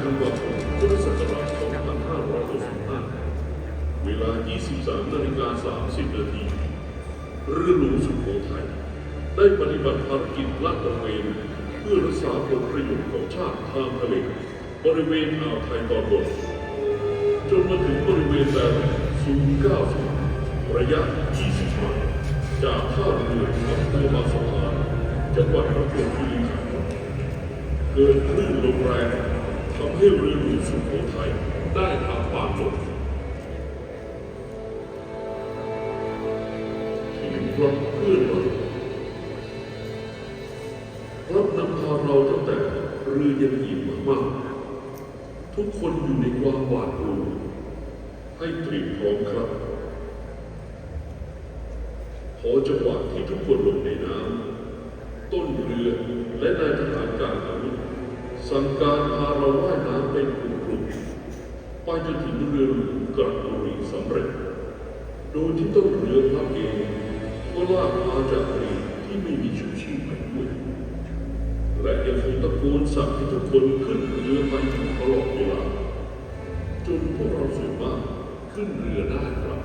ธันวาคมพุทธศักราช2565เวลา 23:30 นาทีเรือหลวงสุโขทัยได้ปฏิบัติภารกิจลาดตระเวนเพื่อรักษาผลประโยชน์ของชาติทางทะเลบริเวณอ่าวไทยตอนบนจนมาถึงบริเวณแบริ่ง090ระยะ 20 ไมล์จากท่าเรืออำเภอบางสะพานจังหวัดประจวบคีรีขันธ์เกิดคลื่นลมแรงทำให้เรือหลวงสุโขทัยได้อับปางลงชีวิตรักเพื่อนเรารับนำพาเราตั้งแต่เรือยังอิ่มมากๆทุกคนอยู่ในความหวาดกลัวให้เตรียมพร้อมครับพอจังหวะที่ทุกคนลงในน้ำต้นเรือและนายทหารการอาวุธสั่งการพาเราว่ายน้ำเป็นกลุ่มๆไปจนถึงเรือหลวงกระบุรีสำเร็จโดยที่ต้นเรือพระเองก็ลากพาจากเรือที่ไม่มีชูชีพไปด้วยและยังคงตะโกนสั่งให้ทุกคนขึ้นเรือไปตลอดเวลาจนพวกเราส่วนมากขึ้นเรือได้ครับ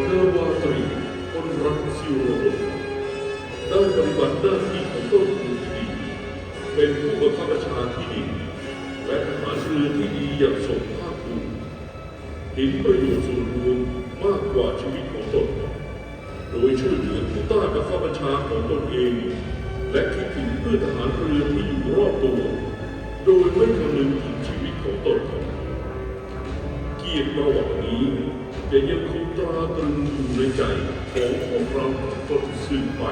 นาวาตรีคนรักซิวโรโดได้ปฏิบัติหน้าที่ของต้นทุนที่ดีเป็นผู้บังคับบัญชาที่ดีและทหารเรือที่ดีอย่างสมภาคภูมิเห็นประโยชน์ส่วนรวมมากกว่าชีวิตของตนโดยช่วยเหลือผู้ใต้บังคับบัญชาของตนเองและคิดถึงเพื่อทหารเรือที่อยู่รอบตัวโดยไม่คำนึงถึงชีวิตของตนเกียรติประวัตินี้จะยังคงตราตรึงอยู่ในใจของพวกเราจนสิ้นไป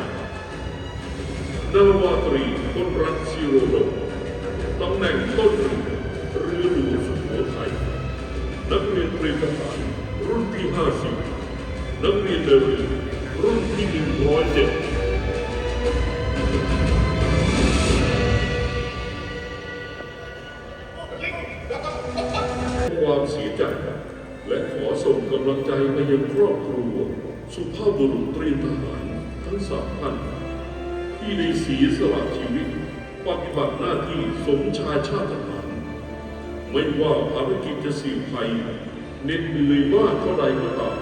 นาวาตรีคนรักซิโรโดตำแหน่งต้นเรือหลวงสุโขทัยนักเรียนเตรียมทหารรุ่นที่50นักเรียนเดินเรือรุ่นที่107ความเสียใจและขอส่งกำลังใจไปยังครอบครัวสุภาพบุรุษเตรียมทหารทั้ง3 ท่านที่ได้เสียสละชีวิตปฏิบัติหน้าที่สมชายชาติทหารไม่ว่าภารกิจจะเสี่ยงภัยเหน็ดเหนื่อยมากเท่าใดก็ตาม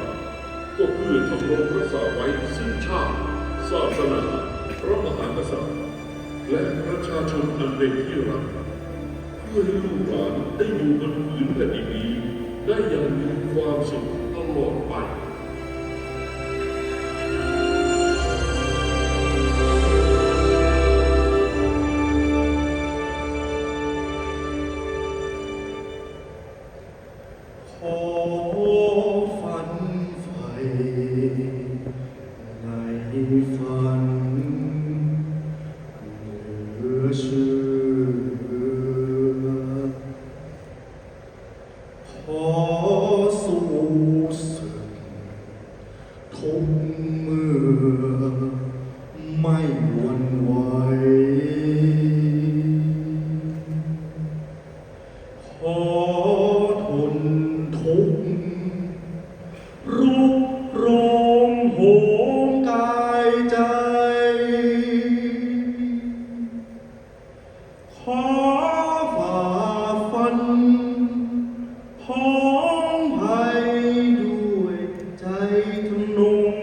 ก็เพื่อทำรงรักษาไว้ซึ่งชาติศาสนาพระมหากษัตริย์และประชาชนอันเป็นที่รักเพื่อให้ลูกหลานได้อยู่บนพื้นแผ่นดินนี้ได้อย่างมีความสุขตลอดไปขอฝันใฝ่ในฝันเหลือเชื่อขอสู้ศึกทุกเมื่อไม่หวั่นไหวขอทนทุกข์รุกโรงโหมกายใจขอฝ่าฟันพ้องไห้ด้วยใจทำนง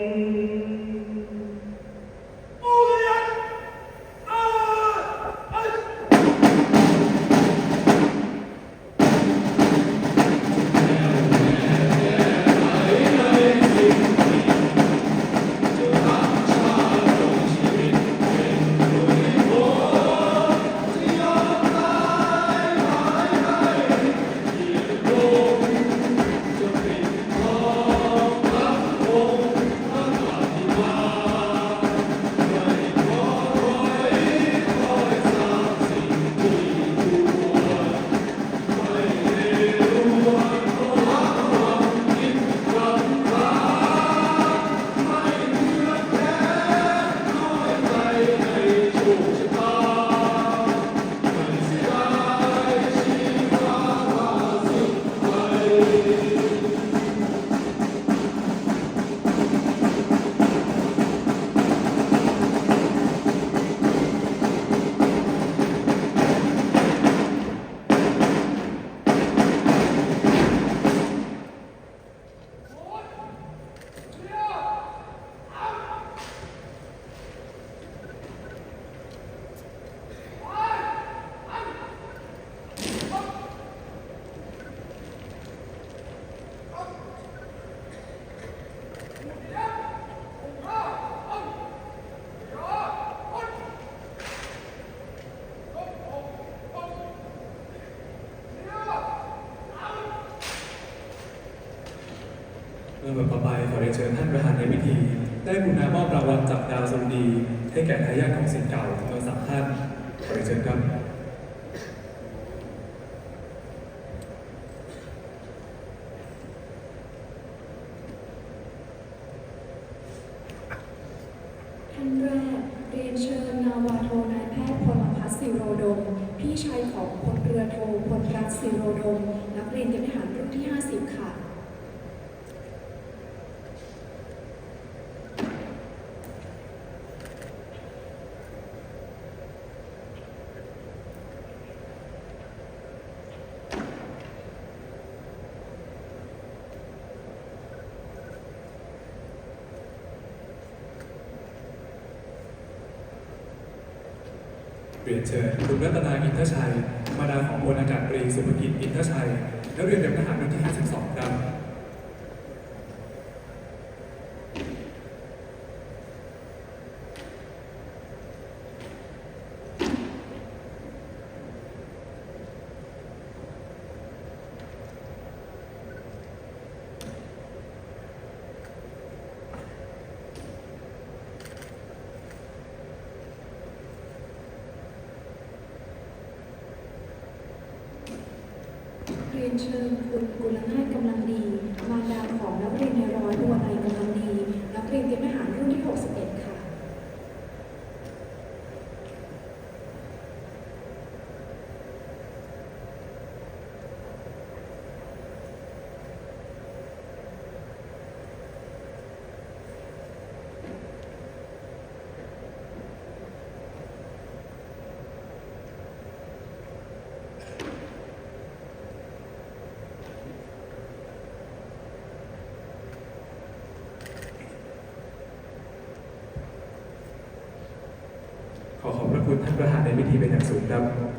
เ ลำดับต่อไปขอเรียนเชิญท่านประธานในพิธี ได้กรุณามอบรางวัลจากดาวสุดีให้แก่ทายาทของศิษย์เก่าจำนวน3ท่านขอเรียนเชิญครับ ท่านแรกเรียนเชิญนาวาโทนายแพทย์พลพัฒน์ศิโรดมพี่ชายของพลเรือโทพลรัตน์ศิโรดมนักเรียนเตรียมทหารรุ่นที่ 50 ค่ะ เรียนเชิญคุณรัตนาอินทชัยมารดาของพลอากาศตรีสุภกิจอินทชัยนักเรียนเตรียมทหารรุ่นที่ 52 ครับ เรียนเชิญคุณกุลนาถกำลังดีมารดาของนักเรียนในร้อยบัวไนกำลังดีนักเรียนเตรียมทหารรุ่นที่ 61 ค่ะ ขอขอบพระคุณท่านประธานในพิธีเป็นอย่างสูงครับ